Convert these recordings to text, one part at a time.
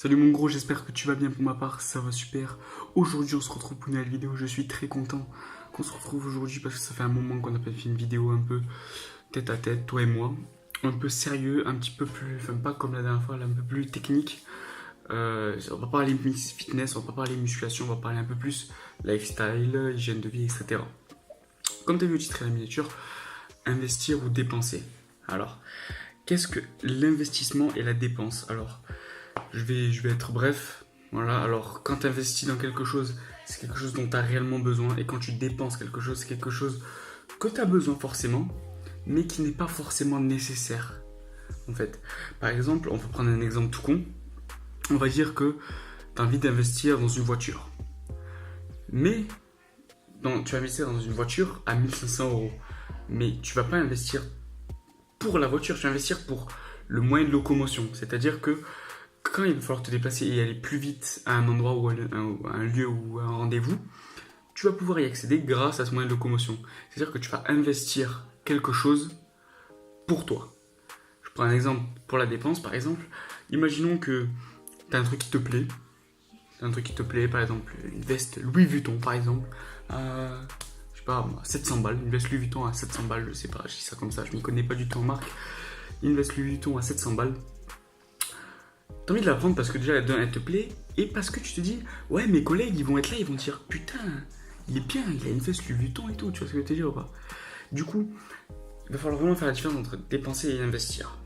Salut mon gros, j'espère que tu vas bien. Pour ma part, ça va super. Aujourd'hui, on se retrouve pour une nouvelle vidéo. Je suis très content qu'on se retrouve aujourd'hui parce que ça fait un moment qu'on n'a pas fait une vidéo un peu tête à tête, toi et moi. Un peu sérieux, un petit peu plus, enfin pas comme la dernière fois, là, un peu plus technique. On va parler fitness, on va pas parler musculation, on va parler un peu plus lifestyle, hygiène de vie, etc. Comme tu as vu au titre et la miniature, investir ou dépenser. Alors, qu'est-ce que l'investissement et la dépense? Alors, je vais être bref. Voilà, alors quand tu investis dans quelque chose, c'est quelque chose dont tu as réellement besoin. Et quand tu dépenses quelque chose, c'est quelque chose que tu as besoin forcément, mais qui n'est pas forcément nécessaire. En fait, par exemple, on peut prendre un exemple tout con. On va dire que tu as envie d'investir dans une voiture. Mais tu vas investir dans une voiture à 1500 euros. Mais tu vas pas investir pour la voiture, tu vas investir pour le moyen de locomotion. C'est-à-dire que quand il va falloir te déplacer et aller plus vite à un endroit ou à un lieu ou à un rendez-vous, tu vas pouvoir y accéder grâce à ce moyen de locomotion. C'est-à-dire que tu vas investir quelque chose pour toi. Je prends un exemple pour la dépense, par exemple. Imaginons que tu as un truc qui te plaît. Par exemple, une veste Louis Vuitton, par exemple, à, je sais pas, 700 balles. Une veste Louis Vuitton à 700 balles, je sais pas, je dis ça comme ça, je m'y connais pas du tout en marque. Une veste Louis Vuitton à 700 balles. T'as envie de la prendre parce que déjà elle te plaît et parce que tu te dis ouais, mes collègues ils vont être là, ils vont dire putain, il est bien, il a une veste Louis Vuitton et tout, tu vois ce que je veux te dire ou pas? Du coup, il va falloir vraiment faire la différence entre dépenser et investir.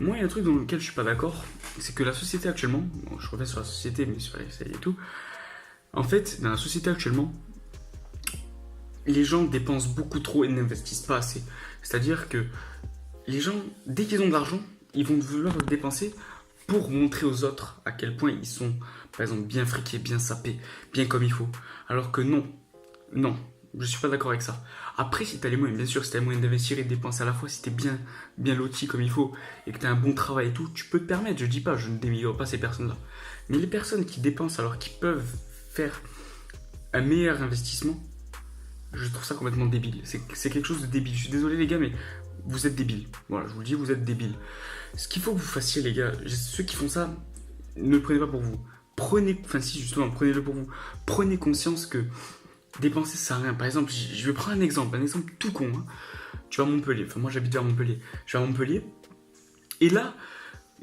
Moi, il y a un truc dans lequel je suis pas d'accord, c'est que la société actuellement, bon, je reviens sur la société mais sur les et tout, en fait, dans la société actuellement, les gens dépensent beaucoup trop et n'investissent pas assez. C'est-à-dire que les gens, dès qu'ils ont de l'argent, ils vont vouloir le dépenser pour montrer aux autres à quel point ils sont, par exemple, bien friqués, bien sapés, bien comme il faut. Alors que non, non, je suis pas d'accord avec ça. Après, si tu as les moyens, bien sûr, si tu as les moyens d'investir et de dépenser à la fois, si tu es bien loti comme il faut et que tu as un bon travail et tout, tu peux te permettre, je dis pas, je ne dénigre pas ces personnes-là. Mais les personnes qui dépensent alors qu'ils peuvent faire un meilleur investissement, je trouve ça complètement débile. C'est quelque chose de débile. Je suis désolé les gars, mais vous êtes débiles. Voilà, je vous le dis, vous êtes débiles. Ce qu'il faut que vous fassiez les gars, ceux qui font ça, ne le prenez pas pour vous. Si justement, prenez-le pour vous. Prenez conscience que dépenser ça sert à rien. Par exemple, je vais prendre un exemple tout con. Hein. Tu vas à Montpellier, enfin moi j'habite à Montpellier. Je vais à Montpellier, et là,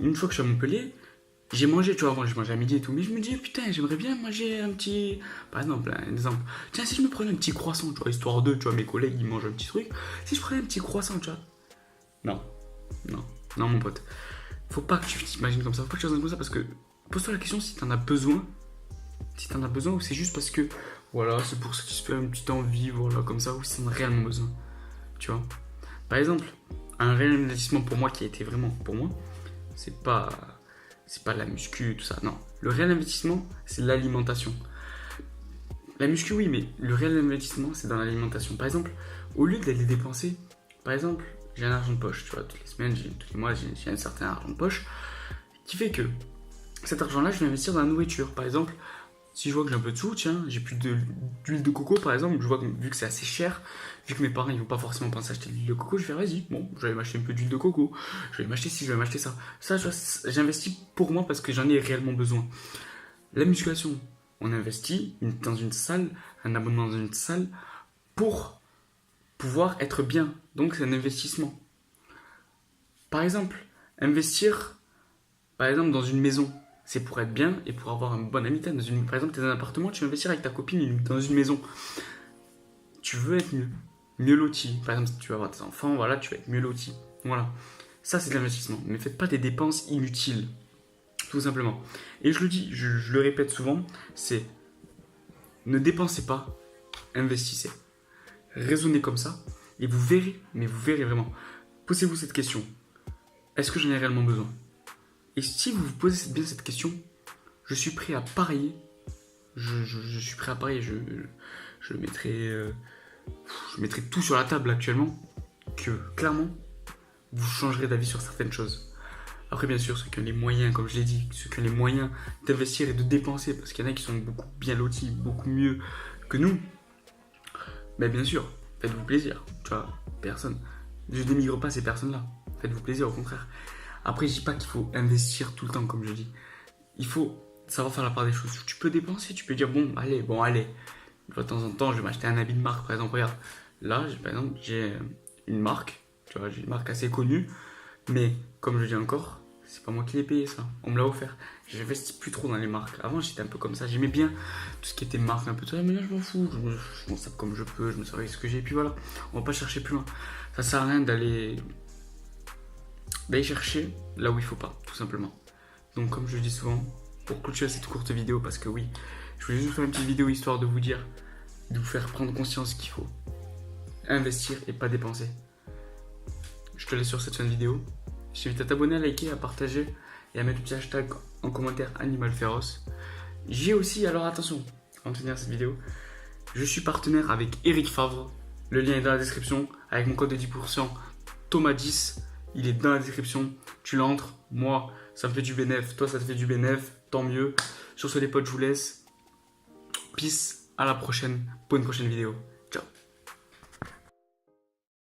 une fois que je suis à Montpellier, j'ai mangé, tu vois, avant j'ai mangé à midi et tout, mais je me dis, putain, j'aimerais bien manger un petit. Par exemple, un exemple. Tiens, si je me prenais un petit croissant, tu vois, histoire de, tu vois, mes collègues ils mangent un petit truc. Si je prenais un petit croissant, tu vois. Non, non, non, mon pote. Faut pas que tu t'imagines comme ça, faut pas que tu raisonnes comme ça parce que pose-toi la question si t'en as besoin. Si t'en as besoin ou c'est juste parce que, voilà, c'est pour satisfaire une petite envie, voilà, comme ça, ou si t'en as réellement besoin. Tu vois. Par exemple, un réel investissement pour moi qui a été vraiment pour moi, c'est pas. C'est pas la muscu, tout ça. Non. Le réel investissement, c'est l'alimentation. La muscu, oui, mais le réel investissement, c'est dans l'alimentation. Par exemple, au lieu d'aller dépenser, par exemple, j'ai un argent de poche, tu vois, toutes les semaines, tous les mois, j'ai un certain argent de poche, qui fait que cet argent-là, je vais investir dans la nourriture. Par exemple, si je vois que j'ai un peu de sous, tiens, j'ai plus d'huile de coco, par exemple, je vois que vu que c'est assez cher, vu que mes parents, ils vont pas forcément penser à acheter de l'huile de coco, je vais faire, vas-y, bon, je vais m'acheter un peu d'huile de coco, je vais m'acheter ci, je vais m'acheter ça. Ça, tu vois, j'investis pour moi parce que j'en ai réellement besoin. La musculation, on investit dans une salle, un abonnement dans une salle, pour pouvoir être bien. Donc, c'est un investissement. Par exemple, investir, par exemple, dans une maison, c'est pour être bien et pour avoir un bon habitat. Par exemple, tu es dans un appartement, tu veux investir avec ta copine dans une maison. Tu veux être mieux loti. Par exemple, si tu vas avoir des enfants, voilà, tu vas être mieux loti. Voilà. Ça, c'est de l'investissement. Mais faites pas des dépenses inutiles. Tout simplement. Et je le dis, je le répète souvent, c'est ne dépensez pas, investissez. Raisonnez comme ça et vous verrez, mais vous verrez vraiment. Posez-vous cette question. Est-ce que j'en ai réellement besoin? Et si vous vous posez bien cette question, je suis prêt à parier. Je suis prêt à parier. Je mettrai tout sur la table actuellement. Que clairement, vous changerez d'avis sur certaines choses. Après, bien sûr, ceux qui ont les moyens, comme je l'ai dit, ceux qui ont les moyens d'investir et de dépenser, parce qu'il y en a qui sont beaucoup bien lotis, beaucoup mieux que nous, mais bien sûr, faites-vous plaisir. Tu vois, personne. Je dénigre pas ces personnes-là. Faites-vous plaisir, au contraire. Après, je dis pas qu'il faut investir tout le temps, comme je dis. il faut savoir faire la part des choses. Tu peux dépenser, tu peux dire bon, allez. De temps en temps, je vais m'acheter un habit de marque, par exemple. Regarde, là, par exemple, j'ai une marque, tu vois, j'ai une marque assez connue, mais comme je dis encore, c'est pas moi qui l'ai payé ça, on me l'a offert. J'investis plus trop dans les marques. Avant, j'étais un peu comme ça, j'aimais bien tout ce qui était marque, un peu tout ça, mais là, je m'en fous. Je m'en sers comme je peux, je me sers avec ce que j'ai, et puis voilà, on va pas chercher plus loin. Ça sert à rien d'aller chercher là où il faut pas, tout simplement. Donc, comme je le dis souvent, pour clôturer cette courte vidéo, parce que oui, je voulais juste faire une petite vidéo histoire de vous dire, de vous faire prendre conscience qu'il faut investir et pas dépenser. Je te laisse sur cette fin de vidéo. Je t'invite à t'abonner, à liker, à partager et à mettre le petit hashtag en commentaire Animal Féroce. J'ai aussi, alors attention, avant de finir cette vidéo, je suis partenaire avec Eric Favre. Le lien est dans la description avec mon code de 10%, Thomas10. Il est dans la description. Tu l'entres. Moi, ça me fait du bénéf. Toi, ça te fait du bénéf. Tant mieux. Sur ce, les potes, je vous laisse. Peace. À la prochaine pour une prochaine vidéo.